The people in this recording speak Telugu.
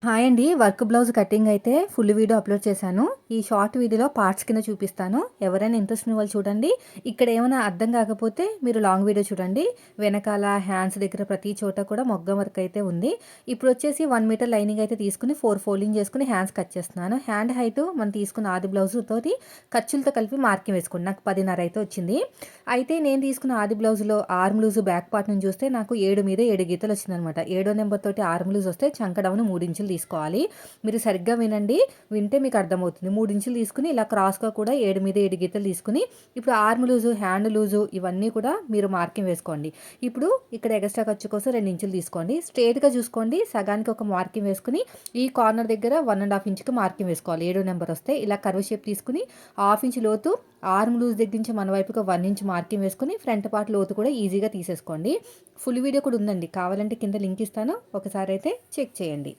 హాయ్ అండి. వర్క్ బ్లౌజ్ కటింగ్ అయితే ఫుల్ వీడియో అప్లోడ్ చేశాను. ఈ షార్ట్ వీడియోలో పార్ట్స్ కింద చూపిస్తాను. ఎవరైనా ఇంట్రెస్ట్ ఉన్న వాళ్ళు చూడండి. ఇక్కడ ఏమైనా అర్థం కాకపోతే మీరు లాంగ్ వీడియో చూడండి. వెనకాల హ్యాండ్స్ దగ్గర ప్రతి చోట కూడా మొగ్గం వర్క్ అయితే ఉంది. ఇప్పుడు వచ్చేసి 1 మీటర్ లైనింగ్ అయితే తీసుకుని 4 ఫోల్డింగ్ చేసుకుని హ్యాండ్స్ కట్ చేస్తున్నాను. హ్యాండ్ హైట్ మనం తీసుకున్న ఆది బ్లౌజ్ తోటి ఖర్చులతో కలిపి మార్కింగ్ వేసుకోండి. నాకు 10.5 అయితే వచ్చింది. అయితే నేను తీసుకున్న ఆది బ్లౌజ్లో ఆర్మ్ లూజ్ బ్యాక్ పార్ట్ నుంచి చూస్తే నాకు 7 మీద 7 గీతలు వచ్చిందనమాట. 7వ నెంబర్ తోటి ఆర్మ్ లూజ్ వస్తే చంక డౌన్ 3 ఇంచులు తీసుకోవాలి. మీరు సరిగ్గా వినండి, వింటే మీకు అర్థమవుతుంది. 3 ఇంచులు తీసుకుని ఇలా క్రాస్గా కూడా 7 మీద 7 గీతలు తీసుకుని ఇప్పుడు ఆర్మ్ లూజు, హ్యాండ్ లూజు ఇవన్నీ కూడా మీరు మార్కింగ్ వేసుకోండి. ఇప్పుడు ఇక్కడ ఎక్స్ట్రా ఖర్చు కోసం 2 ఇంచులు తీసుకోండి. స్ట్రేట్గా చూసుకోండి, సగానికి ఒక మార్కింగ్ వేసుకుని ఈ కార్నర్ దగ్గర 1.5 ఇంచుకి మార్కింగ్ వేసుకోవాలి. 7వ నెంబర్ వస్తే ఇలా కర్వ్ షేప్ తీసుకుని 1/2 ఇంచు లోతు ఆర్మ్ లూజ్ దగ్గర నుంచి మన వైపుగా 1 ఇంచ్ మార్కింగ్ వేసుకుని ఫ్రంట్ పార్ట్ లోతు కూడా ఈజీగా తీసేసుకోండి. ఫుల్ వీడియో కూడా ఉందండి, కావాలంటే కింద లింక్ ఇస్తాను, ఒకసారి అయితే చెక్ చేయండి.